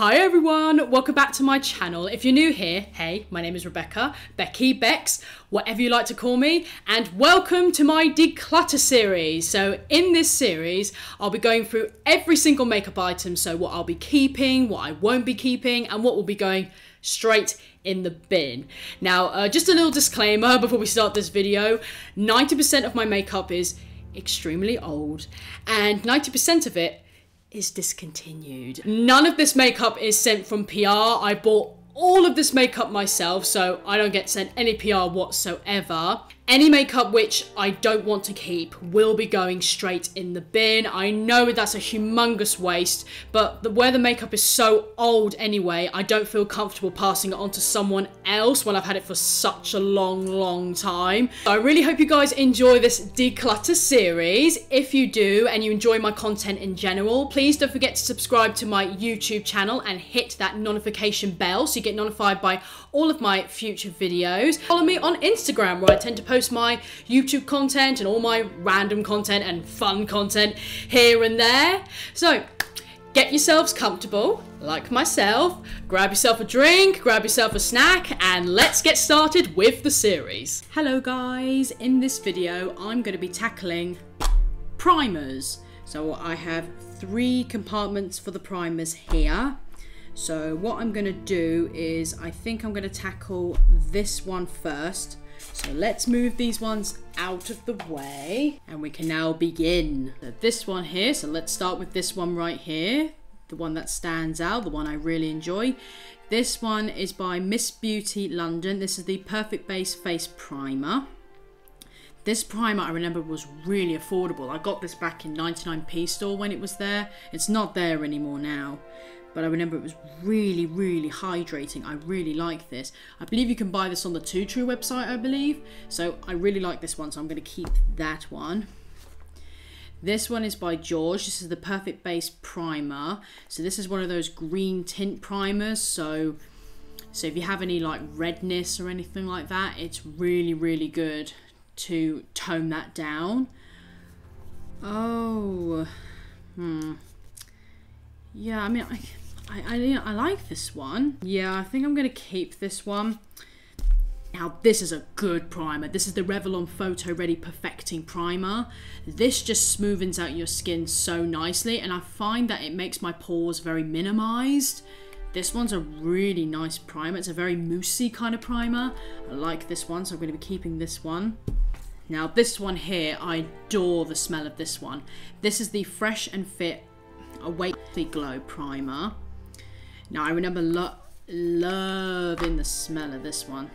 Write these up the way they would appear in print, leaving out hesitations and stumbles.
Hi everyone, welcome back to my channel. If you're new here, hey, my name is Rebecca, Becky, Bex, whatever you like to call me, and welcome to my declutter series. So in this series, I'll be going through every single makeup item, so what I'll be keeping, what I won't be keeping, and what will be going straight in the bin. Now, just a little disclaimer before we start this video, 90% of my makeup is extremely old, and 90% of it is discontinued. None of this makeup is sent from PR. I bought all of this makeup myself, so I don't get sent any PR whatsoever. Any makeup which I don't want to keep will be going straight in the bin. I know that's a humongous waste, but where the makeup is so old anyway, I don't feel comfortable passing it on to someone else when I've had it for such a long time. I really hope you guys enjoy this declutter series. If you do and you enjoy my content in general, please don't forget to subscribe to my YouTube channel and hit that notification bell so you get notified by all of my future videos. Follow me on Instagram, where I tend to post my YouTube content and all my random content and fun content here and there. So get yourselves comfortable, like myself, grab yourself a drink, grab yourself a snack, and let's get started with the series. Hello guys, in this video I'm going to be tackling primers. So I have 3 compartments for the primers here. So what I'm going to do is, I think I'm going to tackle this one first. So let's move these ones out of the way and we can now begin. So this one here, so let's start with this one right here. The one that stands out, the one I really enjoy. This one is by Miss Beauty London. This is the Perfect Base Face Primer. This primer, I remember, was really affordable. I got this back in 99p store when it was there. It's not there anymore now. But I remember it was really hydrating. I really like this. I believe you can buy this on the Too True website, I believe. So I really like this one, so I'm going to keep that one. This one is by George. This is the Perfect Base Primer. So this is one of those green tint primers. So if you have any like redness or anything like that, it's really good to tone that down. Oh, yeah, I mean, I like this one. Yeah, I think I'm going to keep this one. Now, this is a good primer. This is the Revlon Photo Ready Perfecting Primer. This just smoothens out your skin so nicely, and I find that it makes my pores very minimized. This one's a really nice primer. It's a very moussey kind of primer. I like this one, so I'm going to be keeping this one. Now, this one here, I adore the smell of this one. This is the Fresh and Fit Awake the Glow Primer. Now, I remember loving the smell of this one.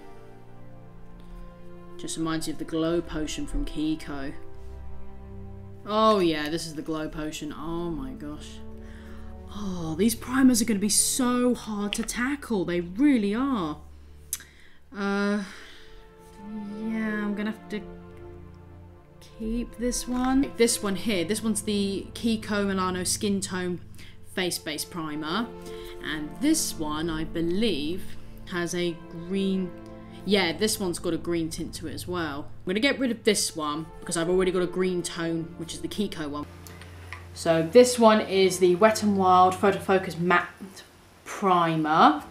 Just reminds you of the Glow Potion from Kiko. Oh yeah, this is the Glow Potion. Oh my gosh. Oh, these primers are going to be so hard to tackle. They really are. Yeah, I'm going to have to keep this one. This one here, this one's the Kiko Milano Skin Tone Face Base Primer. And this one, I believe, has a green... Yeah, this one's got a green tint to it as well. I'm going to get rid of this one because I've already got a green tone, which is the Kiko one. So this one is the Wet n Wild Photo Focus Matte Primer.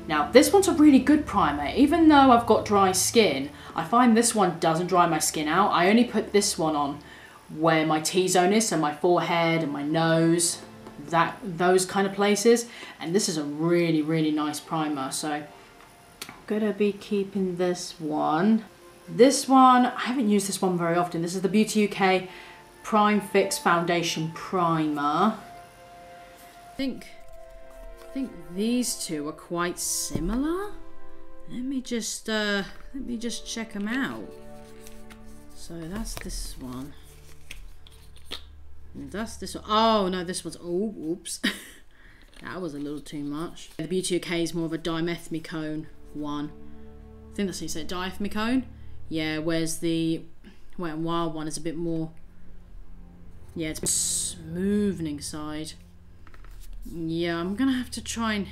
Now, this one's a really good primer. Even though I've got dry skin, I find this one doesn't dry my skin out. I only put this one on where my T-zone is, so my forehead and my nose, those kind of places. And this is a really nice primer. So I'm gonna be keeping this one. This one, I haven't used this one very often. This is the Beauty UK Prime Fix Foundation Primer. I think these two are quite similar. Let me just check them out. So that's this one. And that's this one. Oh no, this one's, oh, oops. That was a little too much. The Beauty UK is more of a dimethicone one. I think that's how you say it, dimethicone. Yeah, whereas the Wet n Wild one is a bit more, yeah, it's a smoothing side. Yeah, I'm gonna have to try and...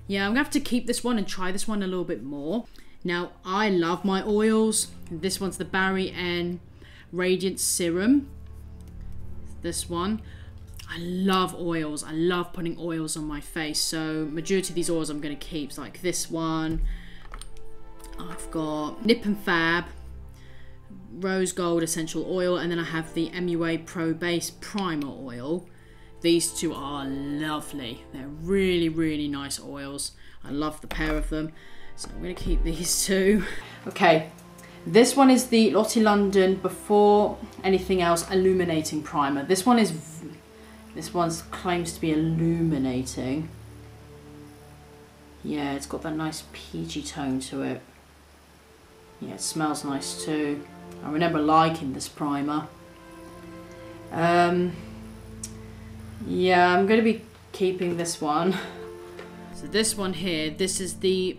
Yeah, I'm gonna have to keep this one and try this one a little bit more. Now, I love my oils. This one's the Barry N Radiant Serum. This one. I love oils. I love putting oils on my face. So majority of these oils I'm going to keep. So like this one. I've got Nip and Fab Rose Gold Essential Oil, and then I have the MUA Pro Base Primer Oil. These two are lovely. They're really, really nice oils. I love the pair of them. So I'm going to keep these two. Okay, this one is the Lottie London Before Anything Else Illuminating Primer. This one claims to be illuminating. Yeah, it's got that nice peachy tone to it. Yeah, it smells nice too. I remember liking this primer. Yeah, I'm going to be keeping this one. So this one here, this is the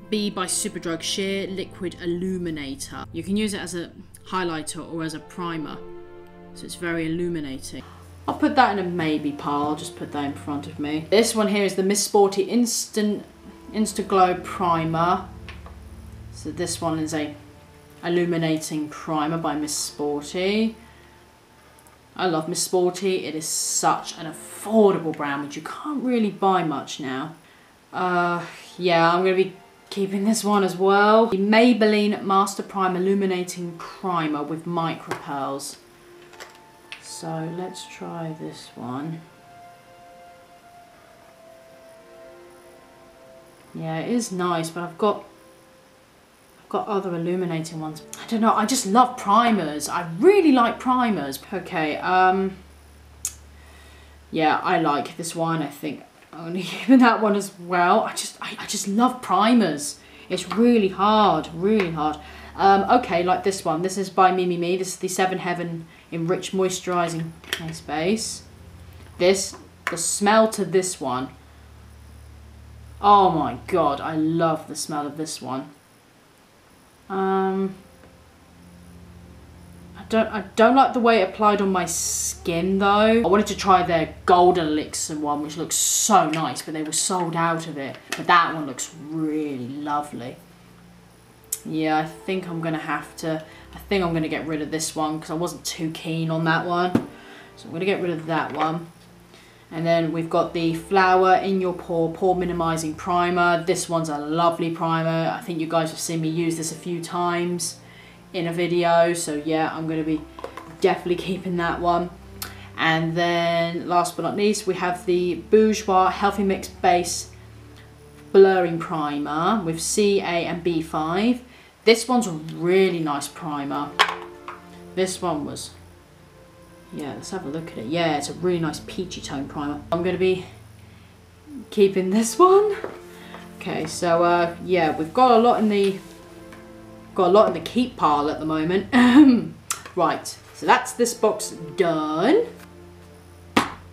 B by Superdrug Sheer Liquid Illuminator. You can use it as a highlighter or as a primer. So it's very illuminating. I'll put that in a maybe pile. I'll just put that in front of me. This one here is the Miss Sporty Insta Glow Primer. So this one is a illuminating primer by Miss Sporty. I love Miss Sporty. It is such an affordable brand, which you can't really buy much now. Yeah, I'm going to be keeping this one as well. The Maybelline Master Prime Illuminating Primer with Micro Pearls. So let's try this one. Yeah, it is nice, but I've got other illuminating ones. I don't know, I just love primers. I really like primers. Okay, yeah, I like this one. I think I'm only giving that one as well. I just love primers. It's really hard, really hard. Okay, like this one. This is by Me. This is the 7 Heaven Enriched Moisturising Face Base. The smell to this one. Oh my god, I love the smell of this one. I don't like the way it applied on my skin though. I wanted to try their Golden Elixir one, which looks so nice, but they were sold out of it. But that one looks really lovely. Yeah, I think I'm gonna get rid of this one because I wasn't too keen on that one. So I'm gonna get rid of that one. And then we've got the Flower In Your Pore Minimizing Primer. This one's a lovely primer. I think you guys have seen me use this a few times in a video. So yeah, I'm going to be definitely keeping that one. And then last but not least, we have the Bourjois Healthy Mix Base Blurring Primer with C, A and B5. This one's a really nice primer. This one was... yeah, let's have a look at it. Yeah, it's a really nice peachy tone primer. I'm going to be keeping this one. Okay, so yeah, we've got a lot in the keep pile at the moment. Right, so that's this box done.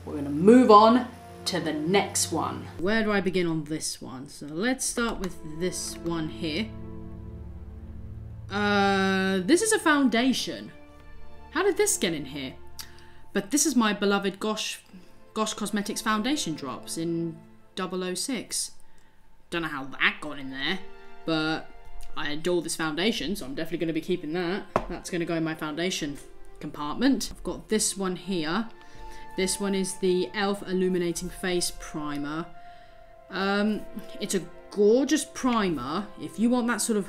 We're going to move on to the next one. Where do I begin on this one? So let's start with this one here. This is a foundation. How did this get in here? But this is my beloved Gosh Cosmetics foundation drops in 006. Don't know how that got in there, but I adore this foundation, so I'm definitely going to be keeping that. That's going to go in my foundation compartment. I've got this one here. This one is the e.l.f. Illuminating Face Primer. It's a gorgeous primer. If you want that sort of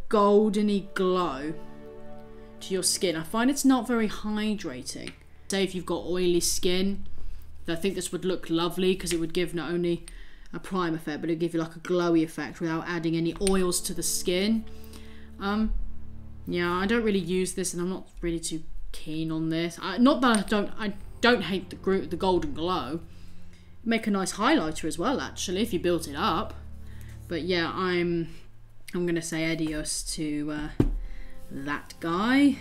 goldeny glow to your skin. I find it's not very hydrating. Say if you've got oily skin, I think this would look lovely because it would give not only a prime effect, but it would give you like a glowy effect without adding any oils to the skin. Yeah, I don't really use this, and I'm not really too keen on this. Not that I don't hate the golden glow. Make a nice highlighter as well, actually, if you built it up. But yeah, I'm gonna say adios to that guy.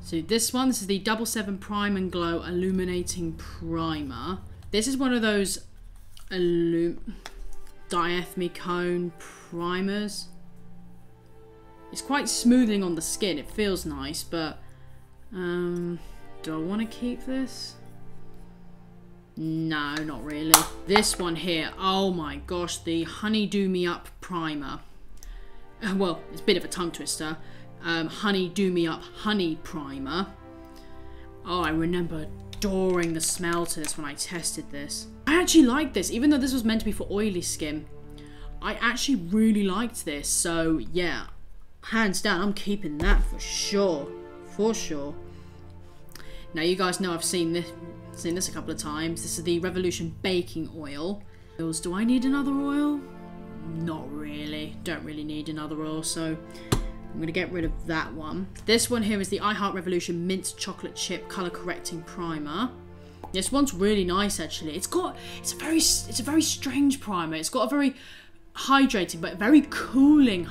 So this is the 77 Prime and Glow Illuminating Primer. This is one of those diathemy cone primers. It's quite smoothing on the skin. It feels nice, but do I want to keep this? No, not really. This one here, oh my gosh, the Honey Do Me Up Primer. Well, it's a bit of a tongue twister. Honey Do Me Up Honey Primer. Oh, I remember adoring the smell to this when I tested this. I actually liked this, even though this was meant to be for oily skin. I actually really liked this, so yeah, hands down, I'm keeping that for sure. For sure. Now you guys know I've seen this a couple of times. This is the Revolution baking oil. Do I need another oil? Not really. Don't really need another oil, so I'm going to get rid of that one. This one here is the I Heart Revolution Mint Chocolate Chip Color Correcting Primer. This one's really nice actually. It's a very strange primer. It's got a very hydrating but very cooling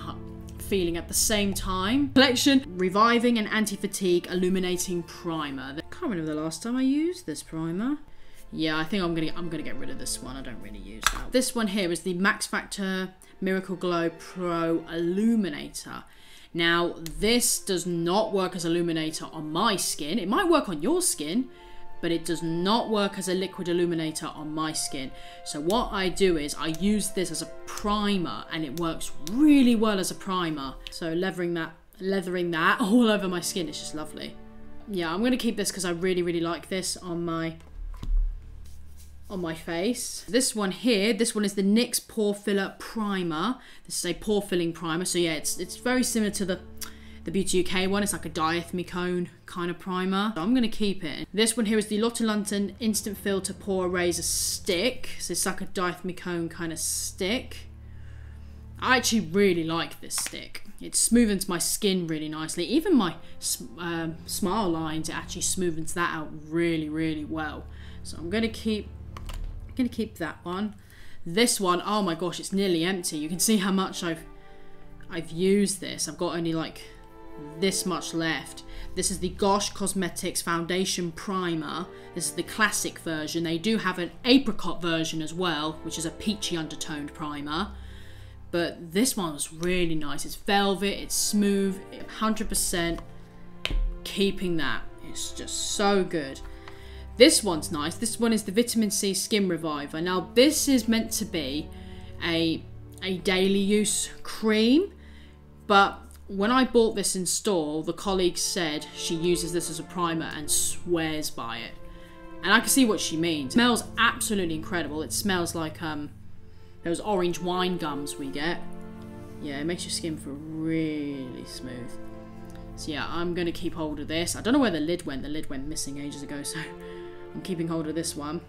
feeling at the same time. Collection Reviving and Anti-Fatigue Illuminating Primer. I can't remember the last time I used this primer. Yeah, I think I'm gonna get rid of this one. I don't really use that. This one here is the Max Factor Miracle Glow Pro Illuminator. Now, this does not work as illuminator on my skin. It might work on your skin, but it does not work as a liquid illuminator on my skin. So what I do is I use this as a primer, and it works really well as a primer. So leathering that all over my skin is just lovely. Yeah, I'm gonna keep this because I really like this on my face. This one here, this one is the NYX Pore Filler Primer. This is a pore filling primer. So yeah, it's very similar to the Beauty UK one. It's like a diethicone kind of primer. So I'm going to keep it. This one here is the Lotte London Instant Filter Pore Eraser Stick. So it's like a diethicone kind of stick. I actually really like this stick. It smoothens my skin really nicely. Even my smile lines, it actually smoothens that out really well. So I'm going to keep that one. This one, oh my gosh, it's nearly empty. You can see how much I've used this. I've got only like this much left. This is the Gosh Cosmetics Foundation Primer. This is the classic version. They do have an apricot version as well, which is a peachy undertoned primer. But this one was really nice. It's velvet, it's smooth, 100% keeping that. It's just so good. This one's nice. This one is the Vitamin C Skin Reviver. Now this is meant to be a daily use cream, but when I bought this in store, the colleague said she uses this as a primer and swears by it. And I can see what she means. It smells absolutely incredible. It smells like those orange wine gums we get. Yeah, it makes your skin feel really smooth. So yeah, I'm going to keep hold of this. I don't know where the lid went. The lid went missing ages ago, so I'm keeping hold of this one.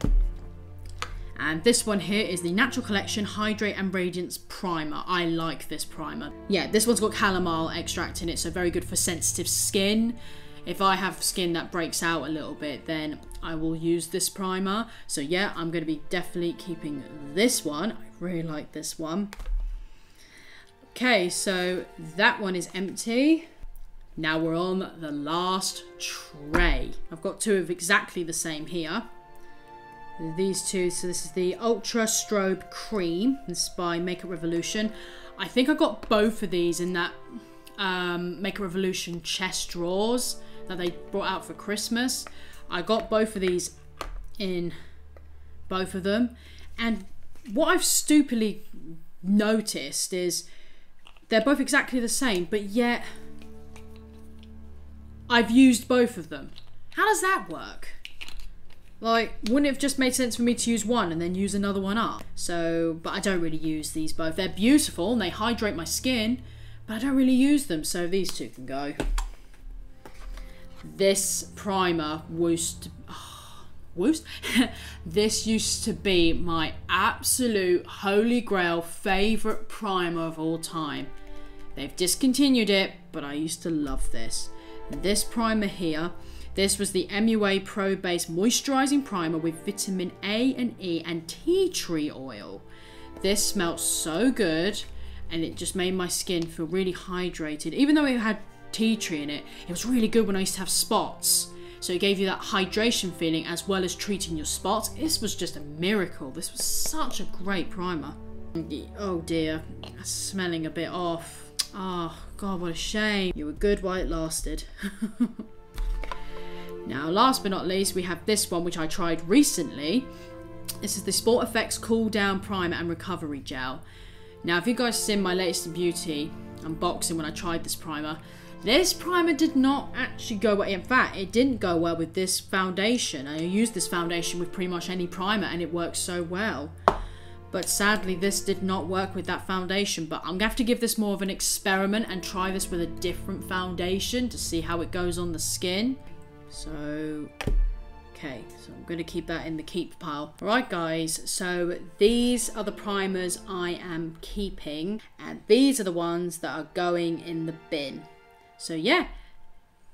And this one here is the Natural Collection Hydrate and Radiance Primer. I like this primer. Yeah, this one's got chamomile extract in it, so very good for sensitive skin. If I have skin that breaks out a little bit, then I will use this primer. So yeah, I'm going to be definitely keeping this one. I really like this one. Okay, so that one is empty. Now we're on the last tray. I've got two of exactly the same here. These two, so this is the Ultra Strobe Cream. This is by Makeup Revolution. I think I got both of these in that Makeup Revolution chest drawers that they brought out for Christmas. I got both of these in both of them. And what I've stupidly noticed is they're both exactly the same, but yet I've used both of them. How does that work? Like, wouldn't it have just made sense for me to use one and then use another one up? So, but I don't really use these both. They're beautiful and they hydrate my skin, but I don't really use them, so these two can go. This primer this used to be my absolute holy grail favourite primer of all time. They've discontinued it, but I used to love this. This primer here, this was the MUA Pro Base Moisturising Primer with vitamin A and E and tea tree oil. This smelled so good and it just made my skin feel really hydrated. Even though it had tea tree in it, it was really good when I used to have spots. So it gave you that hydration feeling as well as treating your spots. This was just a miracle. This was such a great primer. Oh dear, smelling a bit off. Oh God, what a shame. You were good while it lasted. Now, last but not least, we have this one, which I tried recently. This is the Sport Effects Cool Down Primer and Recovery Gel. Now, if you guys seen my latest in beauty unboxing when I tried this primer, This primer did not actually go well. In fact, it didn't go well with this foundation. I used this foundation with pretty much any primer and it works so well. But sadly, this did not work with that foundation. But I'm going to have to give this more of an experiment and try this with a different foundation to see how it goes on the skin. So, okay, so I'm going to keep that in the keep pile. Alright guys, so these are the primers I am keeping. And these are the ones that are going in the bin. So yeah,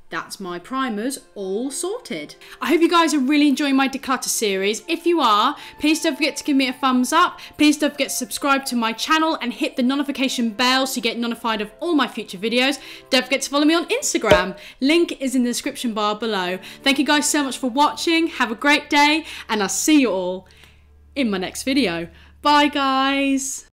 that's my primers all sorted. I hope you guys are really enjoying my declutter series. If you are, please don't forget to give me a thumbs up. Please don't forget to subscribe to my channel and hit the notification bell so you get notified of all my future videos. Don't forget to follow me on Instagram. Link is in the description bar below. Thank you guys so much for watching. Have a great day and I'll see you all in my next video. Bye guys.